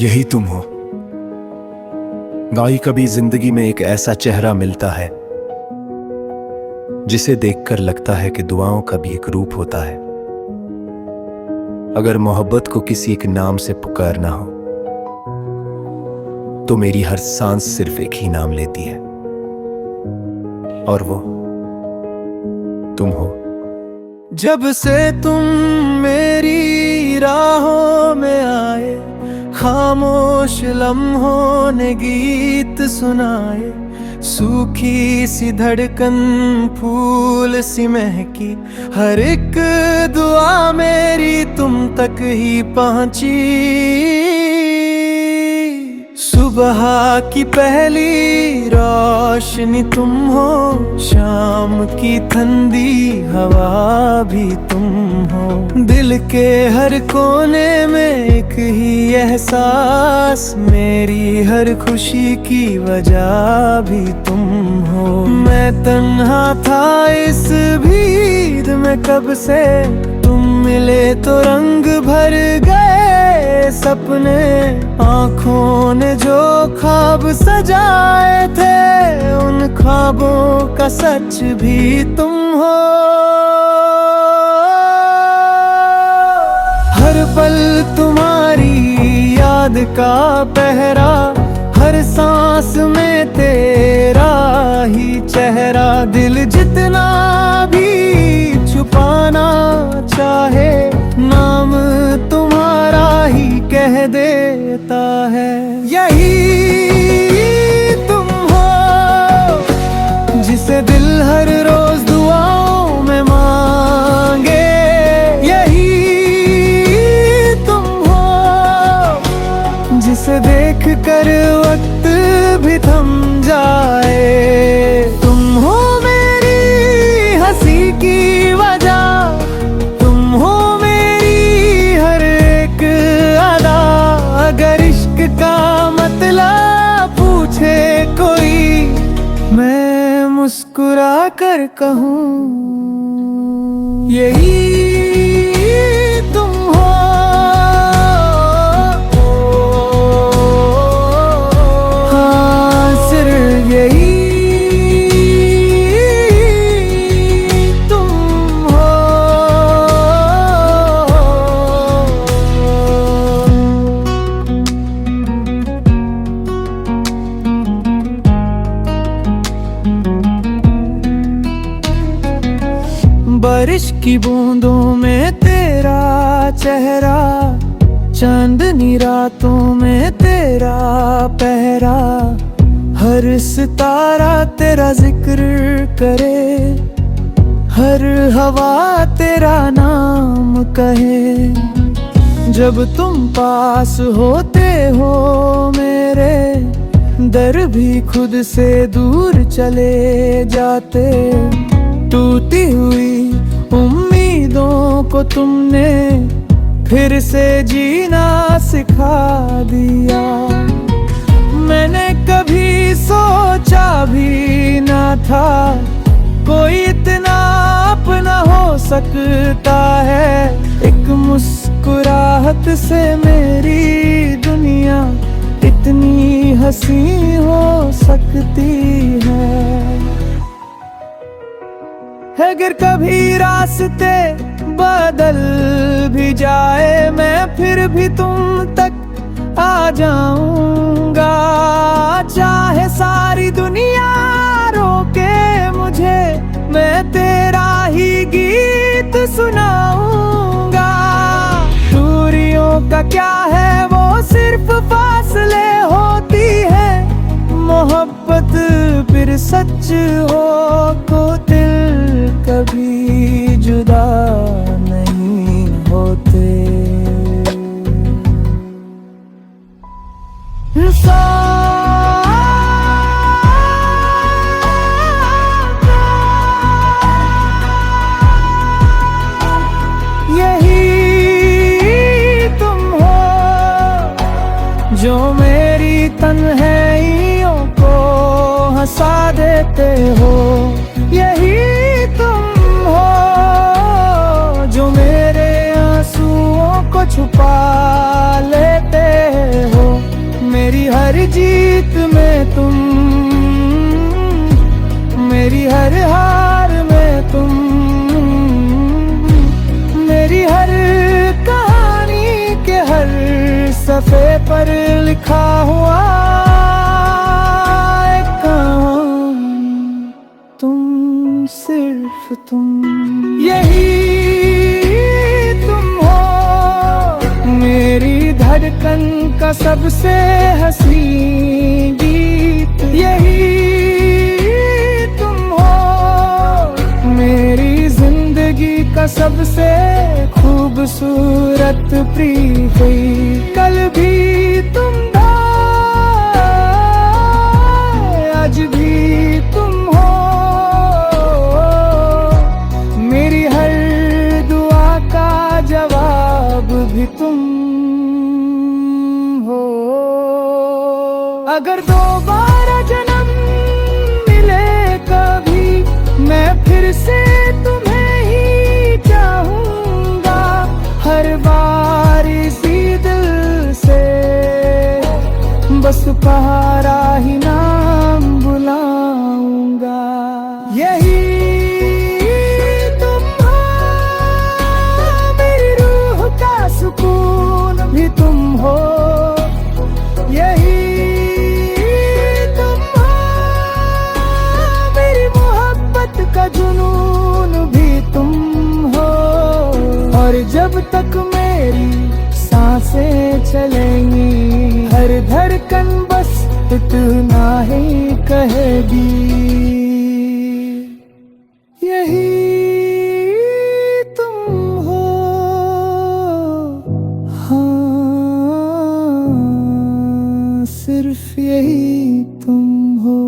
यही तुम हो। गाई कभी जिंदगी में एक ऐसा चेहरा मिलता है जिसे देखकर लगता है कि दुआओं का भी एक रूप होता है। अगर मोहब्बत को किसी एक नाम से पुकारना हो तो मेरी हर सांस सिर्फ एक ही नाम लेती है, और वो तुम हो। जब से तुम मेरी राहों में आए, खामोश लम्हों ने गीत सुनाए। सूखी सी धड़कन फूल सी महकी, हर एक दुआ मेरी तुम तक ही पहुंची। सुबह की पहली रोशनी तुम हो, शाम की ठंडी हवा भी तुम हो। दिल के हर कोने में एक ही एहसास, मेरी हर खुशी की वजह भी तुम हो। मैं तन्हा था इस भीड़ में कब से, तुम मिले तो रंग भर गए सपने। आँखों ने जो ख्वाब सजाए थे, उन ख्वाबों का सच भी तुम हो। हर पल तुम्हारी याद का पहरा, हर सांस में तेरा ही चेहरा। दिल जितना भी छुपाना चाहे, नाम तुम्हारा ही कह देता है। यही तुम हो जिसे दिल हर रोज दुआओं में मांगे। यही तुम हो जिसे देख कर वक्त भी थम जाए। तुम हो मेरी हंसी की वजह, तुम हो मेरी हर एक अदा। अगर इश्क का मतलब पूछे कोई, मैं मुस्कुरा कर कहूँ यही तुम हो। हाँ, सिर्फ यही तुम हो। बारिश की बूंदों में तेरा चेहरा, चांदनी रातों में तेरा पहरा। हर सितारा तेरा जिक्र करे, हर हवा तेरा नाम कहे। जब तुम पास होते हो मेरे, दर भी खुद से दूर चले जाते। टूटी हुई उम्मीदों को तुमने फिर से जीना सिखा दिया। मैंने कभी सोचा भी ना था कोई इतना अपना हो सकता है। एक मुस्कुराहट से मेरी दुनिया इतनी हंसी हो सकती है। अगर कभी रास्ते बदल भी जाए, मैं फिर भी तुम तक आ जाऊंगा। चाहे सारी दुनिया रोके मुझे, मैं तेरा ही गीत सुनाऊंगा। दूरियों का क्या है, वो सिर्फ फासले होती है। मोहब्बत फिर सच हो तो दिल कभी जुदा नहीं होते। यही तुम हो जो मेरी तन्हाइयों को हंसा देते हो। यही तुम हो जो मेरे आंसुओं को छुपा लेते हो। हर जीत में तुम, मेरी हर हार में तुम, मेरी हर कहानी के हर सफ़े पर लिखा हुआ एक कहानी, तुम सिर्फ तुम, यही तुम हो मेरी धड़कन का सबसे हसीन गीत, यही तुम हो मेरी जिंदगी का सबसे खूबसूरत प्रीत। कल भी तुम था, आज भी तुम हो, मेरी हर दुआ का जवाब भी तुम हो। अगर दोबारा जन्म मिले कभी, मैं फिर से तुम्हें ही चाहूंगा, हर बार इसी दिल से बस तुम्हारा ही नाम बुलाऊंगा। यही तुम हो, मेरी रूह का सुकून भी तुम हो, यही तुम हो, मेरी मोहब्बत का जुनून भी तुम हो। और जब तक मेरी सांसें चलेंगी, हर धड़कन बस इतना ही कहेगी, यही तुम हो, हाँ सिर्फ यही तुम हो।